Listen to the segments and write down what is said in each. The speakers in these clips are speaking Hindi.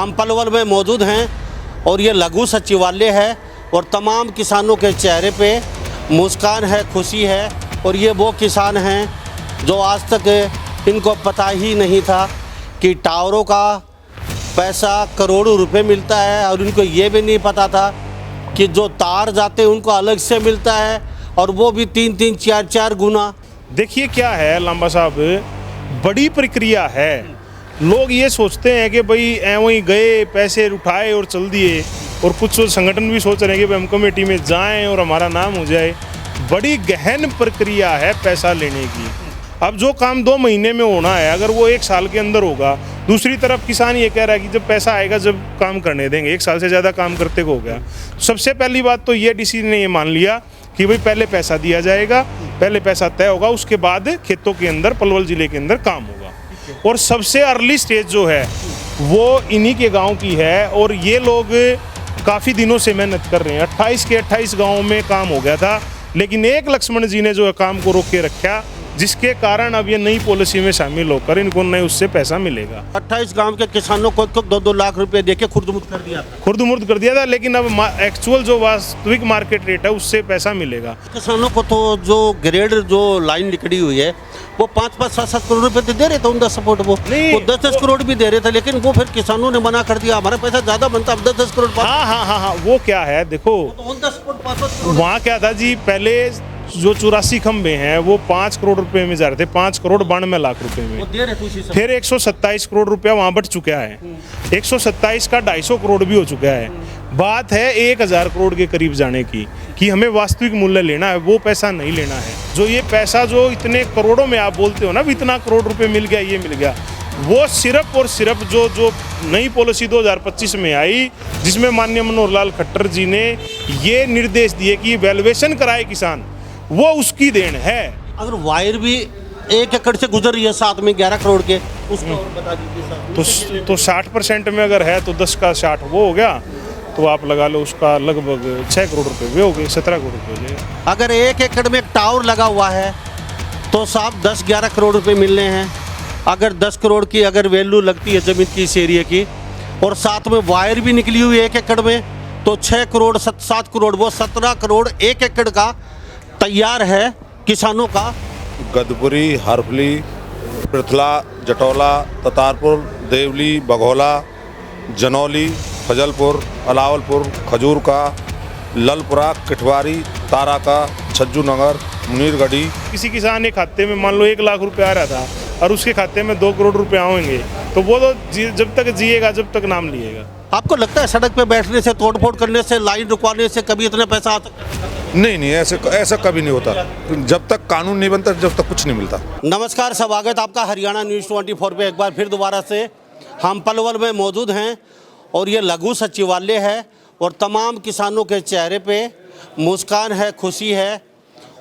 हम पलवल में मौजूद हैं और ये लघु सचिवालय है और तमाम किसानों के चेहरे पे मुस्कान है, खुशी है। और ये वो किसान हैं जो आज तक इनको पता ही नहीं था कि टावरों का पैसा करोड़ों रुपए मिलता है, और इनको ये भी नहीं पता था कि जो तार जाते हैं उनको अलग से मिलता है, और वो भी 3-3, 4-4 गुना। देखिए क्या है लांबा साहब, बड़ी प्रक्रिया है। लोग ये सोचते हैं कि भाई वहीं गए, पैसे उठाए और चल दिए, और कुछ संगठन भी सोच रहे हैं कि भाई हम कमेटी में जाएं और हमारा नाम हो जाए। बड़ी गहन प्रक्रिया है पैसा लेने की। अब जो काम 2 महीने में होना है, अगर वो 1 साल के अंदर होगा। दूसरी तरफ किसान ये कह रहा है कि जब पैसा आएगा जब काम करने देंगे, 1 साल से ज़्यादा काम करते हो गया। सबसे पहली बात तो ये डीसी ने ये मान लिया कि भाई पहले पैसा दिया जाएगा, पहले पैसा तय होगा, उसके बाद खेतों के अंदर, पलवल जिले के अंदर काम होगा। और सबसे अर्ली स्टेज जो है वो इन्हीं के गांव की है, और ये लोग काफ़ी दिनों से मेहनत कर रहे हैं। 28 के 28 गाँव में काम हो गया था, लेकिन एक लक्ष्मण जी ने जो है काम को रोक के रखा, जिसके कारण अब ये नई पॉलिसी में शामिल होकर इनको नए उससे पैसा मिलेगा। 28 गांव के किसानों को 2-2 लाख रुपए देके खुर्द-मुर्द कर दिया था। खुर्द-मुर्द कर दिया था, लेकिन अब एक्चुअल जो वास्तविक मार्केट रेट है उससे पैसा मिलेगा। किसानों को तो जो ग्रेड जो लाइन निकली हुई है वो 5-5, 7-7 करोड़ रुपए तो दे रहे थे उनका सपोर्ट। वो 10-10 करोड़ भी दे रहे थे, लेकिन वो फिर किसानों ने मना कर दिया, हमारा पैसा ज्यादा बनता, अब 10-10 करोड़। हाँ, वो क्या है देखो, वहाँ क्या था जी, पहले जो 84 खंबे हैं वो 5 करोड़ रुपए में जा रहे थे, 5 करोड़ 92 लाख रुपए में। फिर 127 करोड़ रुपया वहाँ बढ़ चुका है, 127 का 250 करोड़ भी हो चुका है। बात है 1000 करोड़ के करीब जाने की, कि हमें वास्तविक मूल्य लेना है, वो पैसा नहीं लेना है। जो ये पैसा जो इतने करोड़ों में आप बोलते हो ना, इतना करोड़ रुपए मिल गया, ये मिल गया, वो सिर्फ और सिर्फ जो नई पॉलिसी 2025 में आई, जिसमें माननीय मनोहर लाल खट्टर जी ने ये निर्देश दिए कि वैल्यूएशन कराए किसान, वो उसकी देन है। अगर वायर भी 1 एकड़ से गुजर रही है साथ में 11 करोड़ के, उसको और बता दीजिए। तो 60% में अगर है तो 10 का 60 वो हो गया, तो आप लगा लो उसका लगभग 6 करोड़ रुपए वे हो गए, 17 करोड़ रुपए हो जाएगा। अगर 1 एकड़ में एक टावर लगा हुआ है तो साहब 10-11 करोड़ रुपए मिलने हैं। अगर 10 करोड़ की अगर वैल्यू लगती है ज़मीन की, इस एरिया की, और साथ में वायर भी निकली हुई है 1 एकड़ में, तो 6 करोड़ 7 करोड़, वो 17 करोड़ 1 एकड़ का तैयार है किसानों का। गदपुरी, हरफली, पृथला, जटौला, ततारपुर, देवली, बघौला, जनौली, फजलपुर, अलावलपुर, खजूर का, ललपुरा, किठवारी, तारा का, छज्जू नगर, मुनीरगढ़ी। किसी किसान के खाते में मान लो 1 लाख रुपए आ रहा था और उसके खाते में 2 करोड़ रुपए आएंगे, तो वो तो जब तक जिएगा, जब तक नाम लिएगा। आपको लगता है सड़क पे बैठने से, तोड़फोड़ करने से, लाइन रुकवाने से कभी इतना पैसा आ सकता है? नहीं, ऐसा कभी नहीं होता। जब तक कानून नहीं बनता, जब तक कुछ नहीं मिलता। नमस्कार, स्वागत आपका हरियाणा न्यूज़ 24 पे एक बार फिर दोबारा से। हम पलवल में मौजूद हैं और ये लघु सचिवालय है और तमाम किसानों के चेहरे पे मुस्कान है, खुशी है।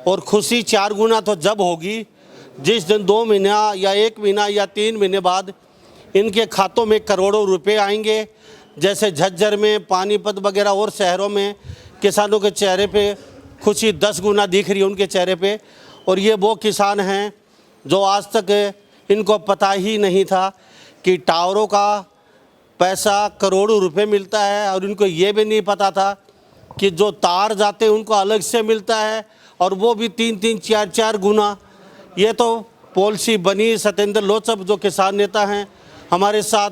और खुशी 4 गुना तो जब होगी जिस दिन 2 महीना या 1 महीना या 3 महीने बाद इनके खातों में करोड़ों रुपए आएंगे। जैसे झज्जर में, पानीपत वगैरह और शहरों में किसानों के चेहरे पे खुशी 10 गुना दिख रही है उनके चेहरे पे। और ये वो किसान हैं जो आज तक इनको पता ही नहीं था कि टावरों का पैसा करोड़ों रुपए मिलता है, और इनको ये भी नहीं पता था कि जो तार जाते हैं उनको अलग से मिलता है, और वो भी 3-3, 4-4 गुना। ये तो पॉलिसी बनी। सत्येंद्र लोचब जो किसान नेता हैं हमारे साथ,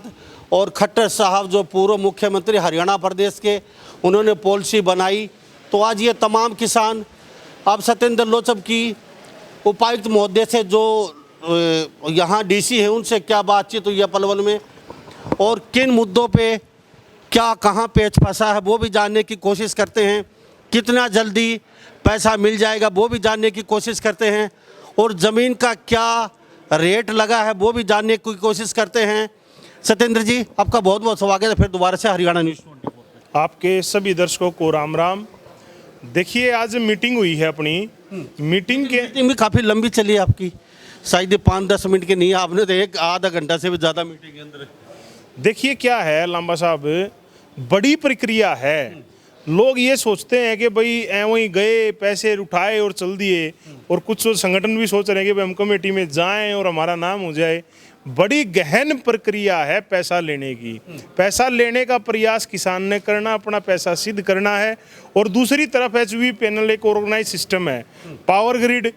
और खट्टर साहब जो पूर्व मुख्यमंत्री हरियाणा प्रदेश के, उन्होंने पॉलिसी बनाई। तो आज ये तमाम किसान अब सत्येंद्र लोचब की उपायुक्त महोदय से, जो यहाँ डीसी हैं, उनसे क्या बातचीत हुई है पलवल में, और किन मुद्दों पे क्या कहाँ पेच फंसा है वो भी जानने की कोशिश करते हैं। कितना जल्दी पैसा मिल जाएगा वो भी जानने की कोशिश करते हैं, और ज़मीन का क्या रेट लगा है वो भी जानने की कोशिश करते हैं। सत्येंद्र जी, आपका बहुत बहुत स्वागत है फिर दोबारा से हरियाणा न्यूज़ 24। आपके सभी दर्शकों को राम राम। देखिए, आज मीटिंग हुई है अपनी। मीटिंग भी काफ़ी लंबी चली है आपकी, शायद 5-10 मिनट की नहीं, आपने तो 1 आधा घंटा से भी ज़्यादा मीटिंग के अंदर। देखिए क्या है लांबा साहब, बड़ी प्रक्रिया है। लोग ये सोचते हैं कि भाई वहीं गए, पैसे उठाए और चल दिए, और कुछ संगठन भी सोच रहे हैं कि भाई हम कमेटी में जाएं और हमारा नाम हो जाए। बड़ी गहन प्रक्रिया है पैसा लेने की। पैसा लेने का प्रयास किसान ने करना, अपना पैसा सिद्ध करना है। और दूसरी तरफ HVPNL एक ऑर्गेनाइज सिस्टम है। पावर ग्रिड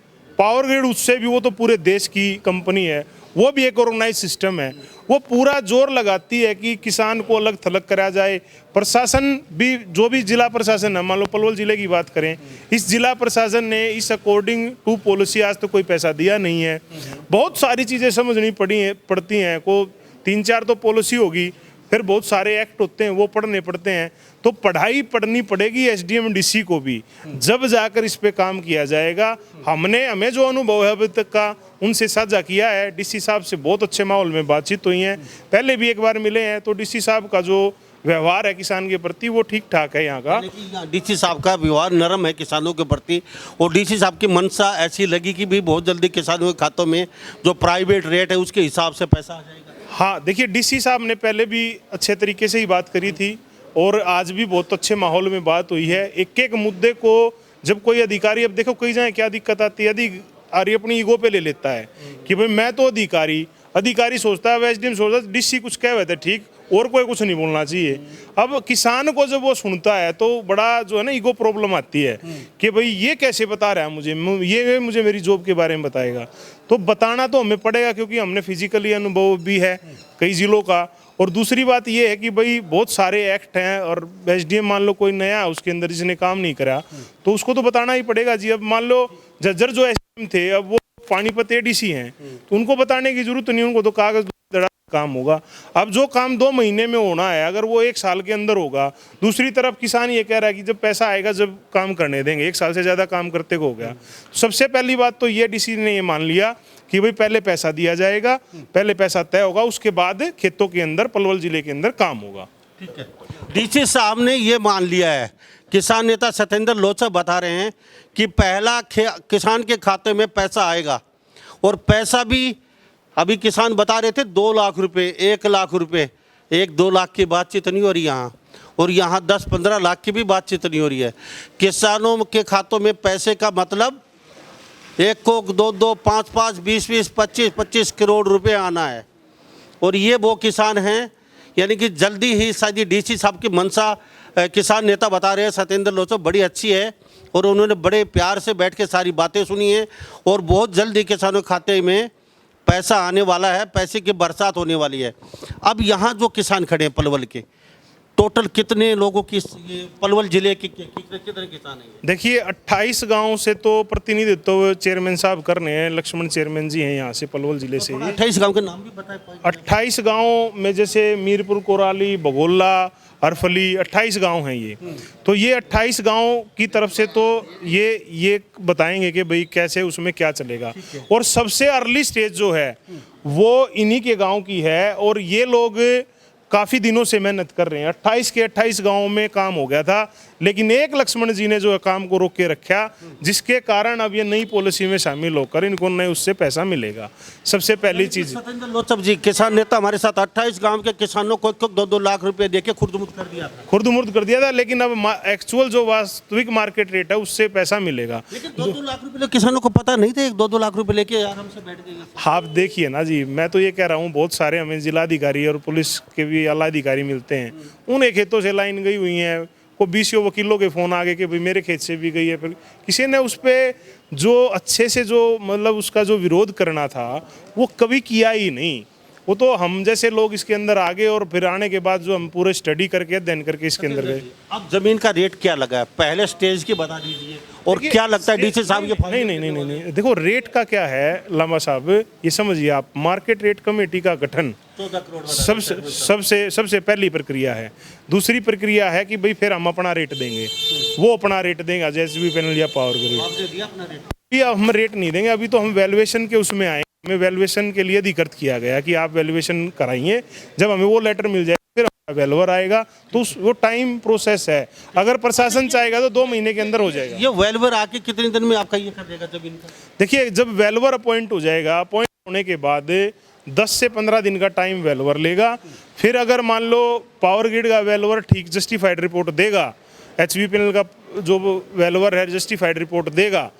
उससे भी, वो तो पूरे देश की कंपनी है, वो भी एक ऑर्गेनाइज सिस्टम है। वो पूरा जोर लगाती है कि किसान को अलग थलग करा जाए। प्रशासन भी, जो भी जिला प्रशासन है, मान लो पलवल जिले की बात करें, इस जिला प्रशासन ने इस अकॉर्डिंग टू पॉलिसी आज तो कोई पैसा दिया नहीं है। बहुत सारी चीज़ें समझनी पड़ती हैं। को 3-4 तो पॉलिसी होगी, फिर बहुत सारे एक्ट होते हैं वो पढ़ने पड़ते हैं। तो पढ़ाई पढ़नी पड़ेगी SDM DC को भी, जब जाकर इस पे काम किया जाएगा। हमें जो अनुभव है अभी तक का उनसे साझा किया है। DC साहब से बहुत अच्छे माहौल में बातचीत हुई है, पहले भी एक बार मिले हैं। तो DC साहब का जो व्यवहार है किसान के प्रति वो ठीक ठाक है यहाँ का। DC साहब का व्यवहार नरम है किसानों के प्रति, और DC साहब की मंशा ऐसी लगी कि भी बहुत जल्दी किसानों के खातों में जो प्राइवेट रेट है उसके हिसाब से पैसा आ जाएगा। हाँ, देखिए DC साहब ने पहले भी अच्छे तरीके से ही बात करी थी, और आज भी बहुत अच्छे माहौल में बात हुई है। एक एक मुद्दे को जब कोई अधिकारी, अब देखो कई जगह क्या दिक्कत आती है, अधिकारी अपनी ईगो पे ले लेता है कि भाई मैं तो अधिकारी सोचता है, SDM सोचता है, DC कुछ कह वैसे ठीक, और कोई कुछ नहीं बोलना चाहिए। अब किसान को जब वो सुनता है तो बड़ा जो है ना ईगो प्रॉब्लम आती है कि भाई ये कैसे बता रहा है मुझे मेरी जॉब के बारे में बताएगा। तो बताना तो हमें पड़ेगा, क्योंकि हमने फिजिकली अनुभव भी है कई जिलों का। और दूसरी बात ये है कि भाई बहुत सारे एक्ट हैं, और SDM मान लो कोई नया उसके अंदर जिसने काम नहीं करा तो उसको तो बताना ही पड़ेगा जी। अब मान लो जज्जर जो SDM थे, अब वो पानीपत ADC हैं, तो उनको बताने की जरूरत नहीं, उनको तो कागज काम होगा। अब जो काम 2 महीने में होना है, अगर वो 1 साल के अंदर होगा। दूसरी तरफ किसान ये कह रहा है कि जब पैसा आएगा जब काम करने देंगे, 1 साल से ज़्यादा काम करते हो गया। सबसे पहली बात तो ये DC ने ये मान लिया कि भाई पहले पैसा दिया जाएगा, पहले पैसा तय होगा, उसके बाद खेतों के अंदर, पलवल जिले के अंदर काम होगा। ठीक है, DC साहब ने ये मान लिया है। किसान नेता सत्येंद्र लोचा बता रहे हैं कि पहला किसान के खाते में पैसा आएगा, और पैसा भी अभी किसान बता रहे थे 2 लाख रुपए, 1 लाख रुपए, 1-2 लाख की बातचीत नहीं हो रही यहाँ, और यहाँ 10-15 लाख की भी बातचीत नहीं हो रही है। किसानों के खातों में पैसे का मतलब 1 को 2-2, 5-5, 20-20, 25-25 करोड़ रुपए आना है। और ये वो किसान हैं, यानी कि जल्दी ही शायद DC साहब की मंशा किसान नेता बता रहे हैं सत्येंद्र लोचा बड़ी अच्छी है, और उन्होंने बड़े प्यार से बैठ के सारी बातें सुनी हैं, और बहुत जल्दी किसानों के खाते में पैसा आने वाला है, पैसे की बरसात होने वाली है। अब यहाँ जो किसान खड़े हैं पलवल के, टोटल कितने लोगों की, ये पलवल जिले के कितने किसान हैं? देखिए 28 गांव से तो प्रतिनिधित्व चेयरमैन साहब कर रहे हैं, लक्ष्मण चेयरमैन जी हैं यहाँ से पलवल जिले से। 28 गांव के नाम भी बताए? 28 गांव में जैसे मीरपुर, कोराली, बघोला, हरफली, 28 गांव हैं ये। तो ये 28 गांव की तरफ से तो ये बताएंगे कि भाई कैसे उसमें क्या चलेगा। और सबसे अर्ली स्टेज जो है वो इन्हीं के गांव की है, और ये लोग काफ़ी दिनों से मेहनत कर रहे हैं। 28 के 28 गांवों में काम हो गया था, लेकिन एक लक्ष्मण जी ने जो है काम को रोक के रखा, जिसके कारण अब ये नई पॉलिसी में शामिल होकर इनको नए उससे पैसा मिलेगा। सबसे पहली चीज़, सत्येंद्र लोचा जी किसान नेता हमारे साथ 28 गांव के किसानों को 2-2 लाख रुपए देके खुर्दमुर्द कर दिया था, लेकिन अब एक्चुअल जो वास्तविक मार्केट रेट है उससे पैसा मिलेगा। लेकिन 2-2 लाख रुपए किसानों को पता नहीं थे, 2-2 लाख रुपए लेके आराम से बैठ गए। आप देखिए ना जी, मैं तो ये कह रहा हूँ, बहुत सारे हमें जिलाधिकारी और पुलिस के भी आला अधिकारी मिलते हैं, उन्हें खेतों से लाइन गई हुई है, को 20 वकीलों के फ़ोन आ गए कि भाई मेरे खेत से भी गई है। फिर किसी ने उस पर जो अच्छे से जो मतलब उसका जो विरोध करना था वो कभी किया ही नहीं। वो तो हम जैसे लोग इसके अंदर आ गए, और फिर आने के बाद जो हम पूरे स्टडी करके अध्ययन करके इसके अंदर गए। अब जमीन का रेट क्या लगा है पहले स्टेज की बता दीजिए, और क्या लगता है DC साहब ये? नहीं, देखो रेट का क्या है लांबा साहब, ये समझिए आप, मार्केट रेट कमेटी का गठन 14 करोड़ सबसे पहली प्रक्रिया है। दूसरी प्रक्रिया है कि भाई फिर हम अपना रेट देंगे, वो अपना रेट देंगे जैसे भी पैनल या पावर ग्रिड। आपने दिया अपना रेट? अभी हम रेट नहीं देंगे, अभी तो हम वैल्यूएशन के उसमें आए, हमें वैल्यूएशन के लिए अधिकृत किया गया कि आप वैल्यूएशन कराइए। जब हमें वो लेटर मिल जाए फिर वैल्यूअर आएगा, तो वो टाइम प्रोसेस है। अगर प्रशासन चाहेगा तो 2 महीने के अंदर हो जाएगा। ये वैल्यूअर आके कितने दिन में आपका ये कर देगा जमीन का? देखिए जब वैल्यूअर अपॉइंट हो जाएगा, अपॉइंट होने के बाद 10 से 15 दिन का टाइम वैल्यूअर लेगा। फिर अगर मान लो पावर ग्रिड का वैल्यूअर ठीक जस्टिफाइड रिपोर्ट देगा, HVPNL का जो वैल्यूअर है जस्टिफाइड रिपोर्ट देगा,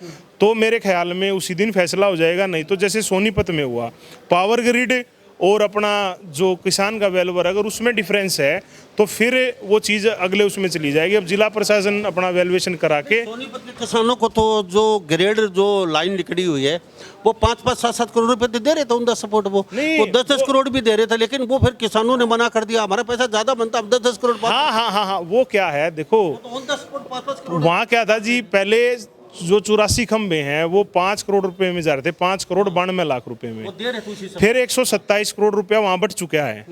तो मेरे ख्याल में उसी दिन फैसला हो जाएगा। नहीं तो जैसे सोनीपत में हुआ, पावर ग्रिड और अपना जो किसान का वैल्यूअर, अगर उसमें डिफरेंस है तो फिर वो चीज़ अगले उसमें चली जाएगी। अब जिला प्रशासन अपना वैल्यूएशन करा के सोनीपत के किसानों को तो जो ग्रेड जो लाइन निकली हुई है वो 5-5, 7-7 करोड़ रुपए तो दे रहे थे उनका सपोर्ट, वो नहीं, 10-10 करोड़ भी दे रहे थे, लेकिन वो फिर किसानों ने मना कर दिया, हमारा पैसा ज्यादा बनता, अब 10-10 करोड़ हाँ, वो क्या है देखो, तो उनका सपोर्ट 5-5 करोड़। वहाँ क्या था जी, पहले जो 84 खंबे हैं वो 5 करोड़ रुपए में जा रहे थे, 5 करोड़ 92 लाख रुपए में। वो दे रहे थे उसी समय। फिर 127 करोड़ रुपया वहां बढ़ चुका है,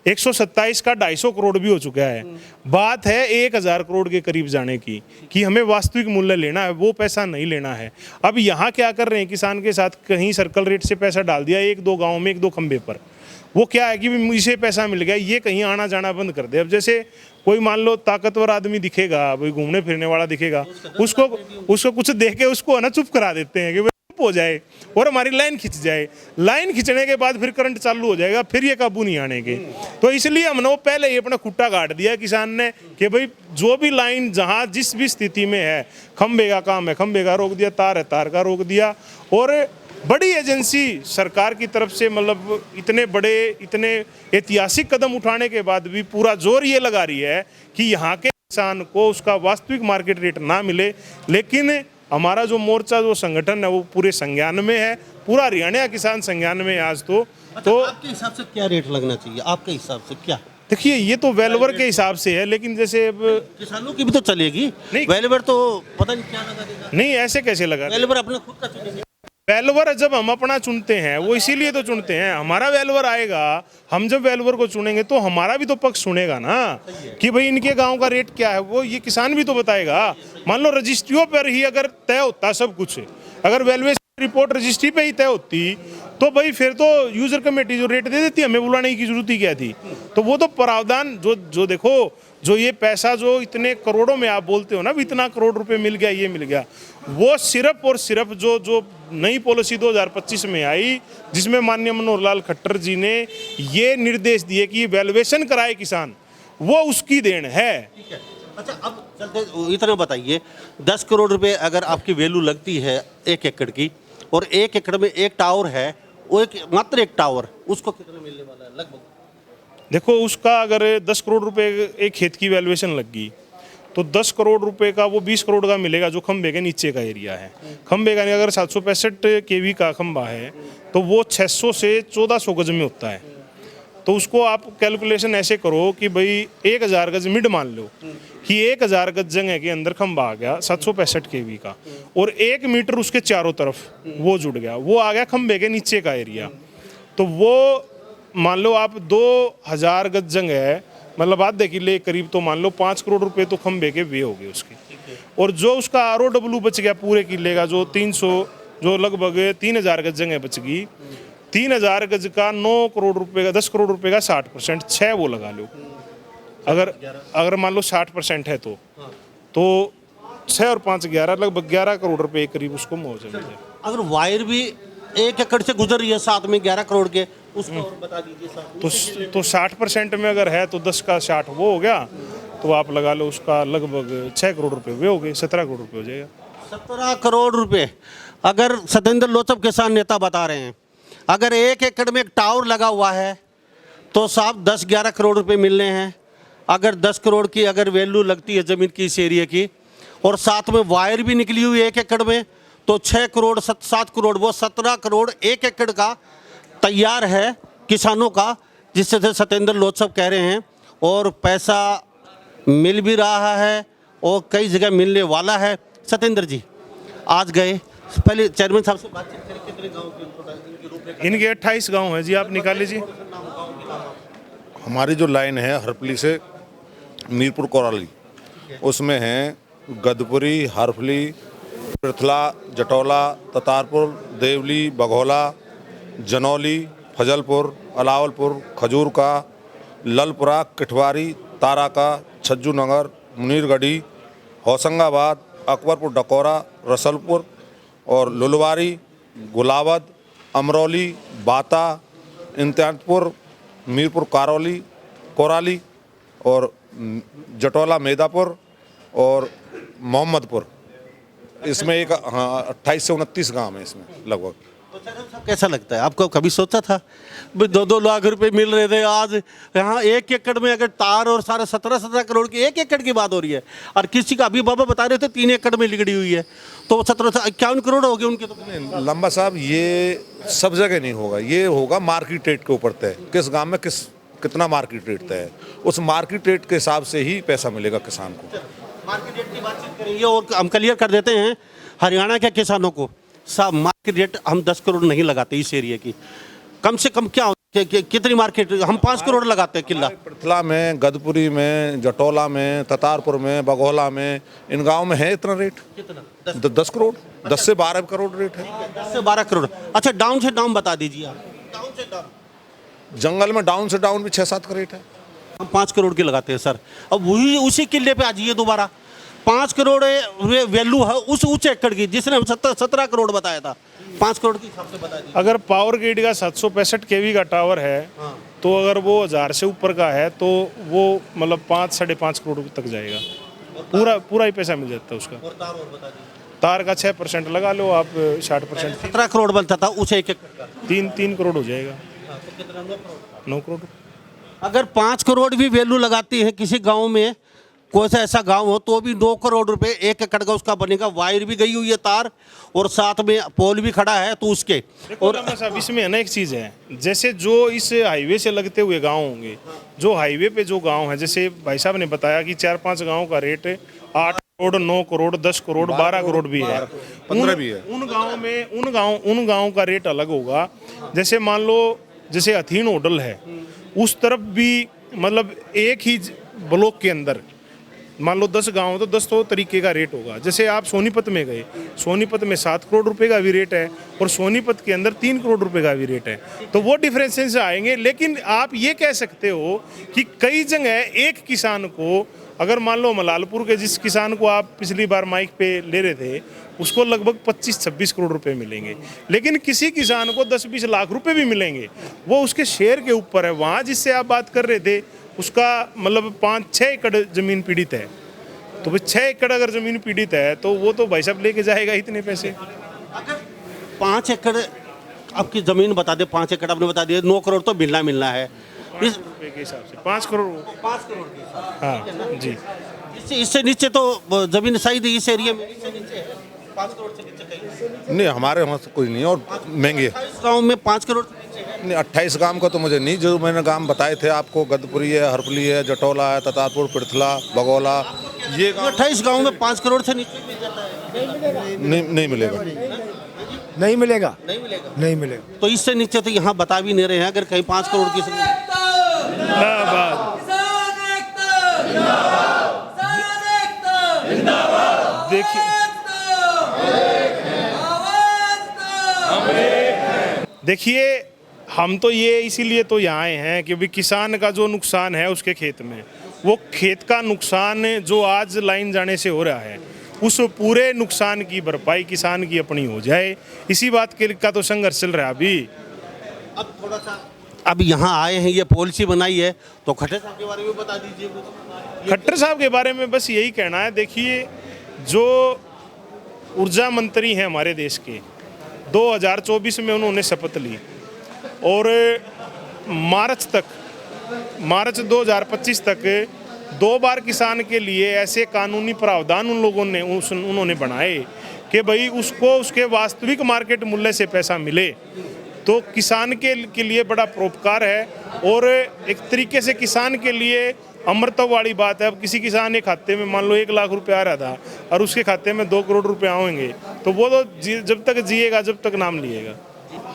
127 का 250 करोड़ भी हो चुका है। बात है 1000 करोड़ के करीब जाने की, कि हमें वास्तविक मूल्य लेना है, वो पैसा नहीं लेना है। अब यहाँ क्या कर रहे हैं किसान के साथ, कहीं सर्कल रेट से पैसा डाल दिया 1-2 गाँव में 1-2 खंबे पर, वो क्या है कि इसे पैसा मिल गया, ये कहीं आना जाना बंद कर दे। अब जैसे कोई मान लो ताकतवर आदमी दिखेगा, भाई घूमने फिरने वाला दिखेगा, उसको कुछ देख के उसको है ना चुप करा देते हैं कि वो चुप हो जाए और हमारी लाइन खिंच जाए। लाइन खिंचने के बाद फिर करंट चालू हो जाएगा, फिर ये काबू नहीं आने के। तो इसलिए हमने वो पहले ही अपना खुट्टा काट दिया किसान ने कि भाई जो भी लाइन जहाँ जिस भी स्थिति में है, खंबे का काम है खंबे का रोक दिया, तार है तार का रोक दिया। और बड़ी एजेंसी सरकार की तरफ से मतलब इतने बड़े इतने ऐतिहासिक कदम उठाने के बाद भी पूरा जोर ये लगा रही है कि यहाँ के किसान को उसका वास्तविक मार्केट रेट ना मिले। लेकिन हमारा जो मोर्चा जो संगठन है वो पूरे संज्ञान में है, पूरा हरियाणा किसान संज्ञान में है आज तो। तो आपके हिसाब से क्या रेट लगना चाहिए, आपके हिसाब से क्या? देखिए ये तो वेलवर के हिसाब से है, लेकिन जैसे अब किसानों की भी तो चलेगी, नहीं। वेलवर तो पता नहीं क्या लगा देगा। नहीं, ऐसे कैसे लगा, वेलवर अपना खुद का चुनेंगे। वेलवर जब हम अपना चुनते हैं वो इसीलिए तो चुनते हैं, हमारा वेलवर आएगा, हम जब वेलवर को चुनेंगे तो हमारा भी तो पक्ष सुनेगा ना कि भाई इनके गांव का रेट क्या है, वो ये किसान भी तो बताएगा। मान लो रजिस्ट्रियों पर ही अगर तय होता सब कुछ, अगर वैल्यूएशन रिपोर्ट रजिस्ट्री पे ही तय होती तो भाई फिर तो यूजर कमेटी जो रेट दे देती, हमें बुलाने की जरूरत ही क्या थी। तो वो तो प्रावधान जो देखो, जो ये पैसा जो इतने करोड़ों में आप बोलते हो ना, इतना करोड़ रुपए मिल गया, ये मिल गया, वो सिर्फ और सिर्फ जो नई पॉलिसी 2025 में आई, जिसमें माननीय मनोहर लाल खट्टर जी ने ये निर्देश दिए कि वैल्यूएशन कराए किसान, वो उसकी देन है। अच्छा, अब चलते इतना बताइए, 10 करोड़ रुपए अगर आपकी वैल्यू लगती है 1 एकड़ की, और 1 एकड़ में एक टावर है, वो मात्र एक टावर, उसको कितना मिलने वाला है लगभग? देखो उसका अगर 10 करोड़ रुपए एक खेत की वैल्यूएशन लग गई तो 10 करोड़ रुपए का वो 20 करोड़ का मिलेगा, जो खंबे के नीचे का एरिया है। खंबे का अगर 765 केवी का खंबा है तो वो 600 से 1400 गज में होता है। तो उसको आप कैलकुलेशन ऐसे करो कि भाई 1000 गज मिड मान लो कि 1000 गज जगह के अंदर खंबा आ गया 765 केवी का, और 1 मीटर उसके चारों तरफ वो जुड़ गया, वो आ गया खंबे के नीचे का एरिया। तो वो मान लो आप 2000 गज जगह है, मतलब आधे किले करीब, तो मान लो 5 करोड़ रुपए तो खंबे के वे हो गए उसके। और जो उसका ROW बच गया पूरे किले का, जो 300 जो लगभग 3000 गज जगह बच गई, 3000 गज का 9 करोड़ रुपए का 10 करोड़ रुपए का 60%, 6 वो लगा लो। अगर मान लो 60% है तो 6 और 5 11, लगभग 11 करोड़ रुपए करीब उसको मुआवजा मिल जाए। अगर वायर भी 1 एकड़ से गुजर रही है साथ में 11 करोड़ के, उसको और बता दीजिए साथ। तो 60% में अगर है तो 10 का 60 वो हो गया, तो आप लगा लो उसका लगभग 6 करोड़ रुपए वे हो गए, 17 करोड़ रुपए हो जाएगा। 17 करोड़ रुपए अगर सत्येंद्र लोचब किसान नेता बता रहे हैं, अगर 1 एकड़ में एक टावर लगा हुआ है तो साहब 10-11 करोड़ रुपए मिलने हैं। अगर 10 करोड़ की अगर वैल्यू लगती है ज़मीन की इस एरिया की, और साथ में वायर भी निकली हुई 1 एकड़ में, तो 6 करोड़ 7 करोड़, वो 17 करोड़ 1 एकड़ का तैयार है किसानों का, जिससे सत्येंद्र लोचब कह रहे हैं। और पैसा मिल भी रहा है और कई जगह मिलने वाला है। सत्येंद्र जी आज गए, पहले चेयरमैन साहब से बातचीत करें, कितने गाँव के इनके 28 गांव हैं जी, आप निकाल लीजिए। हमारी जो लाइन है हरपली से मीरपुर कोराली, उसमें हैं गदपुरी, हरफली, पृथला, जटौला, ततारपुर, देवली, बघौला, जनौली, फजलपुर, अलावलपुर, खजूर का, ललपुरा, किठवारी, ताराका, छज्जू नगर, मुनीरगढ़ी, होशंगाबाद, अकबरपुर डकोरा, रसलपुर और लुलवारी, गुलावद, अमरौली, बाता, इम्तियाजपुर, मीरपुर कारोली, कोराली और जटौला मेदापुर और मोहम्मदपुर। इसमें एक 28 से 29 गाँव है इसमें लगभग। तो चैरवन साहब कैसा लगता है आपको? कभी सोचा था 2-2 लाख रुपए मिल रहे थे, आज यहाँ 1 एकड़ में अगर तार और सारे 17-17 करोड़ की 1 एकड़ की बात हो रही है, और किसी का अभी बाबा बता रहे थे 3 एकड़ में लिगड़ी हुई है, तो 17-51 करोड़ हो गए उनके। तो लंबा साहब ये सब जगह नहीं होगा, ये होगा मार्केट रेट के ऊपर तय, किस गांव में कितना मार्केट रेट तय है, उस मार्केट रेट के हिसाब से ही पैसा मिलेगा किसान को। मार्केट रेट की बातचीत करेंगे और हम क्लियर कर देते हैं हरियाणा के किसानों को, सब मार्केट रेट हम 10 करोड़ नहीं लगाते इस एरिया की। कम से कम क्या कितनी मार्केट हम 5 करोड़ लगाते हैं किला। पृथला में, गदपुरी में, जटौला में, ततारपुर में, बघौला में, इन गाँव में है इतना रेट? कितना? 10 करोड़, 10 से 12 करोड़ रेट है। 10 से 12 करोड़। अच्छा, डाउन से डाउन बता दीजिए आप। डाउन से डाउन जंगल में डाउन से डाउन भी 6-7 का रेट है। हम 5 करोड़ की लगाते हैं सर। अब वही उसी किले पे आ जाइए दोबारा, 5 करोड़ वैल्यू है उस ऊंचे एकड़ की, जिसने 17 करोड़ बताया था, 5 करोड़ के हिसाब से बता दीजिए। अगर पावर ग्रिड का 765 केवी का टावर है, तो अगर वो 1000 से ऊपर का है तो वो मतलब 5-5.5 करोड़ तक जाएगा, पूरा ही पैसा मिल जाता है उसका। और तार और बता दीजिए। तार का 6% लगा लो आप, 60%। 17 करोड़ बनता था उस 1 एकड़ का, 3 करोड़ हो जाएगा। तो कितना? 9 करोड़। अगर 5 करोड़ भी वैल्यू लगाती है किसी गांव में, कोई सा ऐसा गांव हो, तो भी 2 करोड़ रुपए 1 एकड़ का उसका बनेगा। वायर भी गई हुई है तार, और साथ में पोल भी खड़ा है, तो उसके और साहब इसमें अनेक चीज़ है, जैसे जो इस हाईवे से लगते हुए गांव होंगे, जो हाईवे पे जो गांव है, जैसे भाई साहब ने बताया कि 4-5 गांव का रेट 8 करोड़, 9 करोड़, 10 करोड़, 12 करोड़ भी है, 15 भी है। उन गाँव का रेट अलग होगा। जैसे मान लो जैसे हथीन होटल है, उस तरफ भी मतलब एक ही ब्लॉक के अंदर मान लो 10 गांव, तो 10 तो तरीके का रेट होगा। जैसे आप सोनीपत में गए, सोनीपत में 7 करोड़ रुपए का भी रेट है, और सोनीपत के अंदर 3 करोड़ रुपए का भी रेट है, तो वो डिफरेंसेस आएंगे। लेकिन आप ये कह सकते हो कि कई जगह एक किसान को, अगर मान लो मलालपुर के जिस किसान को आप पिछली बार माइक पे ले रहे थे, उसको लगभग 25-26 करोड़ रुपए मिलेंगे, लेकिन किसी किसान को 10-20 लाख रुपए भी मिलेंगे, वो उसके शेयर के ऊपर है। वहाँ जिससे आप बात कर रहे थे, उसका मतलब 5-6 एकड़ जमीन पीड़ित है, तो भाई 6 एकड़ अगर जमीन पीड़ित है, तो वो तो भाई साहब लेके जाएगा इतने पैसे। अगर 5 एकड़ आपकी जमीन बता दे, 5 एकड़ आपने बता दिया, 9 करोड़ तो मिलना है इस रुपए के हिसाब से 5 करोड़। 5 करोड़ के हिसाब हाँ जी। इससे नीचे तो जमीन सही थी इस एरिया में, इससे नीचे है 5 करोड़ से नीचे कहीं नहीं, हमारे वहाँ से कोई नहीं, और महंगे गाँव में 5 करोड़ से नीचे है। नहीं। 28 गांव का तो मुझे नहीं, जो मैंने गांव बताए थे आपको, गदपुरी है, हरपली है, जटौला है, ततारपुर, पृथला, बघौला, ये 28 गाँव में 5 करोड़ से नीचे मिल जाता है। नहीं मिलेगा। नहीं मिलेगा, नहीं मिलेगा। नहीं मिलेगा। तो इससे नीचे तो यहाँ बता भी नहीं रहे हैं, अगर कहीं 5 करोड़ की देखिए हम तो ये इसीलिए तो यहाँ आए हैं कि भाई किसान का जो नुकसान है उसके खेत में, वो खेत का नुकसान जो आज लाइन जाने से हो रहा है, उस पूरे नुकसान की भरपाई किसान की अपनी हो जाए, इसी बात के का तो संघर्ष चल रहा है अभी। अब थोड़ा सा अब यहाँ आए हैं, ये पॉलिसी बनाई है, तो खट्टर साहब के बारे में बता दीजिए कुछ। खट्टर साहब के बारे में बस यही कहना है, देखिए जो ऊर्जा मंत्री हैं हमारे देश के, 2024 में उन्होंने शपथ ली, और मार्च 2025 तक 2 बार किसान के लिए ऐसे कानूनी प्रावधान उन्होंने बनाए कि भाई उसको उसके वास्तविक मार्केट मूल्य से पैसा मिले, तो किसान के लिए बड़ा परोपकार है, और एक तरीके से किसान के लिए अमृतत्व वाली बात है। अब किसी किसान के खाते में मान लो 1 लाख रुपए आ रहा था, और उसके खाते में 2 करोड़ रुपए आएंगे, तो वो तो जब तक जिएगा जब तक नाम लिएगा।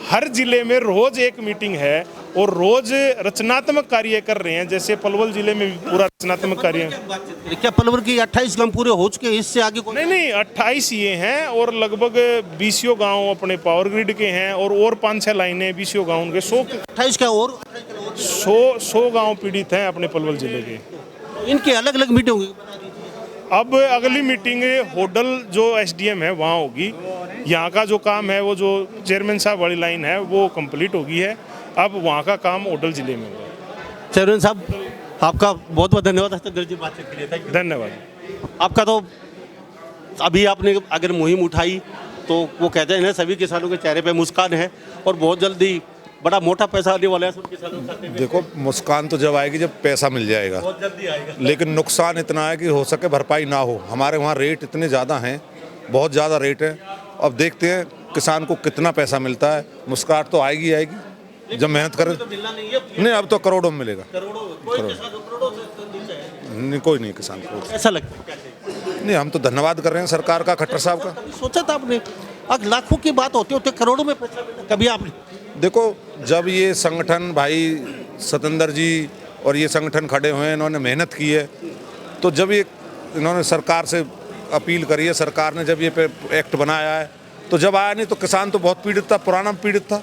हर जिले में रोज एक मीटिंग है, और रोज रचनात्मक कार्य कर रहे हैं। जैसे पलवल जिले में पूरा रचनात्मक कार्य। क्या पलवल की 28 गांव पूरे हो चुके, इससे आगे कोई? नहीं 28 ये हैं, और लगभग 20 गांव अपने पावर ग्रिड के हैं, और 5-6 लाइनें 20 गांव के 28 का और 100 गांव पीड़ित हैं अपने पलवल जिले के। इनकी अलग अलग मीटिंग होगी। अब अगली मीटिंग होडल जो SDM है वहाँ होगी। यहाँ का जो काम है, वो जो चेयरमैन साहब वाली लाइन है, वो कंप्लीट होगी है। अब वहाँ का काम होडल जिले में होगा। चेयरमैन साहब आपका बहुत बहुत धन्यवाद बातचीत के लिए। धन्यवाद। आपका तो अभी आपने अगर मुहिम उठाई तो वो कहते हैं ना सभी किसानों के चेहरे पे मुस्कान है और बहुत जल्दी बड़ा मोटा पैसा आने वाला है सब किसानों के खाते में। देखो, मुस्कान तो जब आएगी जब पैसा मिल जाएगा, बहुत जल्दी आएगा। लेकिन नुकसान इतना है कि हो सके भरपाई ना हो। हमारे वहाँ रेट इतने ज़्यादा हैं, बहुत ज़्यादा रेट है। अब देखते हैं किसान को कितना पैसा मिलता है। मुस्कान तो आएगी आएगी जब मेहनत करें। तो मिलना नहीं है, नहीं, अब तो करोड़ों में मिलेगा। करोड़ों कोई किसान करोड़ों से नीचे है। नहीं, कोई नहीं किसान को। ऐसा लगता है क्या चाहिए? नहीं, हम तो धन्यवाद कर रहे हैं सरकार का, खट्टर साहब का। कभी सोचा था आपने अब लाखों की बात होते होते करोड़ों में पैसा मिलता कभी आपने? देखो, जब ये संगठन भाई सतेंद्र जी और ये संगठन खड़े हुए हैं, इन्होंने मेहनत की है, तो जब ये इन्होंने सरकार से अपील करी है, सरकार ने जब ये एक्ट बनाया है, तो जब आया नहीं तो किसान तो बहुत पीड़ित था, पुराना पीड़ित था।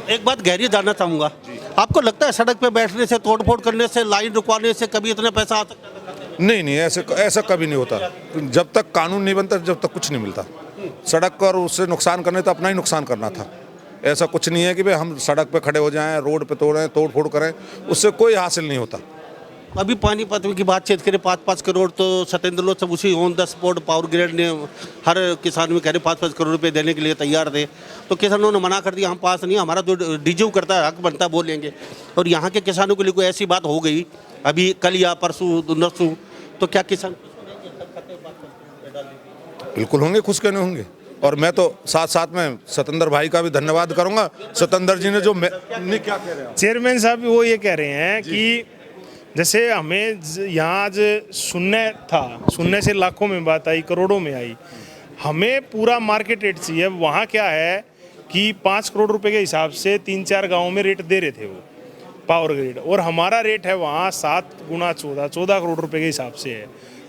एक बात गहरी जानना चाहूँगा, आपको लगता है सड़क पे बैठने से, तोड़फोड़ करने से, लाइन रुकवाने से कभी इतना पैसा आ सकता है? नहीं, ऐसा कभी नहीं होता। जब तक कानून नहीं बनता, जब तक कुछ नहीं मिलता। सड़क पर उससे नुकसान करने तो अपना ही नुकसान करना था। ऐसा कुछ नहीं है कि भाई हम सड़क पे खड़े हो जाएं, रोड पे तोड़-फोड़ करें, उससे कोई हासिल नहीं होता। अभी पानीपत की बातचीत करें, 5-5 करोड़ तो सतेंद्र लोग सब उसी on the spot power grid ने हर किसान में कह रहे 5-5 करोड़ रुपए देने के लिए तैयार थे, तो किसानों ने मना कर दिया, हम पास नहीं, हमारा जो डिजर्व करता है, हक बनता है, बोलेंगे। और यहाँ के किसानों के लिए कोई ऐसी बात हो गई अभी कल या परसों नरसों, तो क्या किसान बिल्कुल होंगे, खुश क्यों नहीं होंगे। और मैं तो साथ साथ में सतेंद्र भाई का भी धन्यवाद करूंगा। सतेंद्र जी ने जो नहीं, क्या कह रहे हैं चेयरमैन साहब वो ये कह रहे हैं कि जैसे हमें यहाँ आज शून्य से लाखों में बात आई, करोड़ों में आई, हमें पूरा मार्केट रेट चाहिए। वहाँ क्या है कि 5 करोड़ रुपए के हिसाब से 3-4 गाँव में रेट दे रहे थे वो पावर ग्रिड, और हमारा रेट है वहाँ 7 गुना 14 करोड़ रुपए के हिसाब से है।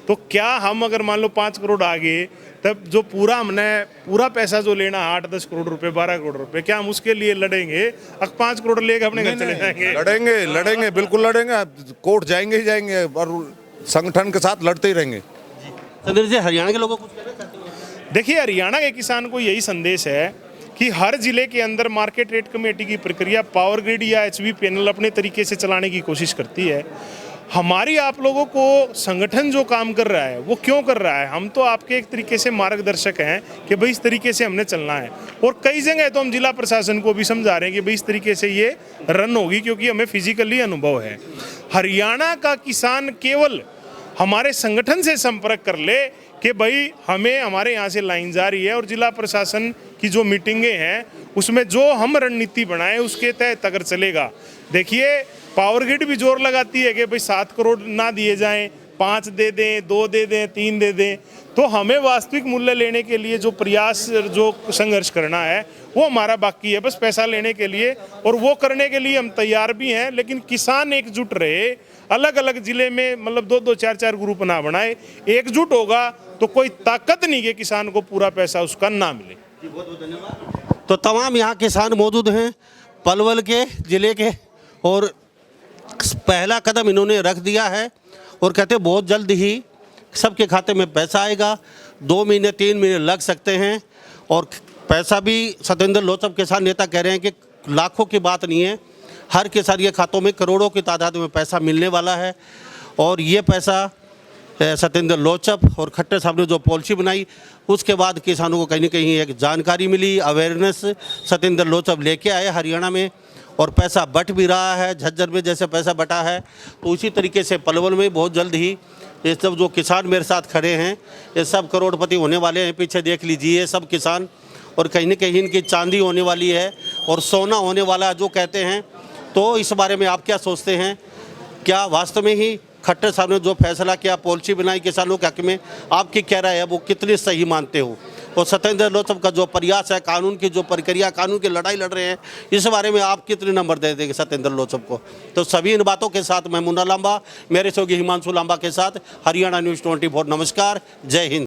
तो क्या हम अगर मान लो 5 करोड़ आ गए, तब जो पूरा पैसा जो लेना 8-10 करोड़ रुपए, 12 करोड़ रुपए, क्या हम उसके लिए लड़ेंगे? अब 5 करोड़ लेके अपने घर चले जाएंगे? लड़ेंगे, बिल्कुल लड़ेंगे। कोर्ट जाएंगे ही जाएंगे और संगठन के साथ लड़ते ही रहेंगे। सतेंद्र जी, हरियाणा के लोगों को कुछ कहना चाहते हैं? देखिए, हरियाणा के किसान को यही संदेश है कि हर जिले के अंदर मार्केट रेट कमेटी की प्रक्रिया पावर ग्रिड या HV पैनल अपने तरीके से चलाने की कोशिश करती है। हमारी आप लोगों को संगठन जो काम कर रहा है वो क्यों कर रहा है, हम तो आपके एक तरीके से मार्गदर्शक हैं कि भाई इस तरीके से हमने चलना है। और कई जगह तो हम जिला प्रशासन को भी समझा रहे हैं कि भाई इस तरीके से ये रन होगी, क्योंकि हमें फिजिकली अनुभव है। हरियाणा का किसान केवल हमारे संगठन से संपर्क कर ले कि भाई हमें हमारे यहाँ से लाइन जा रही है, और जिला प्रशासन की जो मीटिंगें हैं उसमें जो हम रणनीति बनाए उसके तहत अगर चलेगा। देखिए, पावर ग्रिड भी जोर लगाती है कि भाई 7 करोड़ ना दिए जाएं, 5 दे दें, 2 दे दें, 3 दे दें। तो हमें वास्तविक मूल्य लेने के लिए जो प्रयास, जो संघर्ष करना है वो हमारा बाकी है, बस पैसा लेने के लिए, और वो करने के लिए हम तैयार भी हैं। लेकिन किसान एकजुट रहे, अलग अलग जिले में मतलब 2-2, 4-4 ग्रुप ना बनाए, एकजुट होगा तो कोई ताकत नहीं कि किसान को पूरा पैसा उसका ना मिले। बहुत बहुत धन्यवाद। तो तमाम यहाँ किसान मौजूद हैं पलवल के ज़िले के, और पहला कदम इन्होंने रख दिया है और कहते बहुत जल्द ही सबके खाते में पैसा आएगा। 2 महीने 3 महीने लग सकते हैं, और पैसा भी सतेंद्र लोचब किसान नेता कह रहे हैं कि लाखों की बात नहीं है, हर किसान के खातों में करोड़ों की तादाद में पैसा मिलने वाला है। और ये पैसा सतेंद्र लोचब और खट्टर साहब ने जो पॉलिसी बनाई, उसके बाद किसानों को कहीं ना कहीं एक जानकारी मिली, अवेयरनेस सतेंद्र लोचब लेके आए हरियाणा में, और पैसा बट भी रहा है। झज्जर में जैसे पैसा बटा है, तो उसी तरीके से पलवल में बहुत जल्द ही ये सब जो किसान मेरे साथ खड़े हैं, ये सब करोड़पति होने वाले हैं। पीछे देख लीजिए सब किसान, और कहीं ना कहीं इनकी चांदी होने वाली है और सोना होने वाला है जो कहते हैं। तो इस बारे में आप क्या सोचते हैं? क्या वास्तव में ही खट्टर साहब ने जो फैसला किया, पॉलिसी बनाई किसानों के हक में, आपकी क्या राय है, वो कितनी सही मानते हो? और सतेंद्र लोचब का जो प्रयास है, कानून की जो प्रक्रिया, कानून की लड़ाई लड़ रहे हैं, इस बारे में आप कितने नंबर दे देंगे सतेंद्र लोचब को? तो सभी इन बातों के साथ मैं मुन्ना लांबा, मेरे सहयोगी हिमांशु लांबा के साथ हरियाणा न्यूज़ 24। नमस्कार, जय हिंद।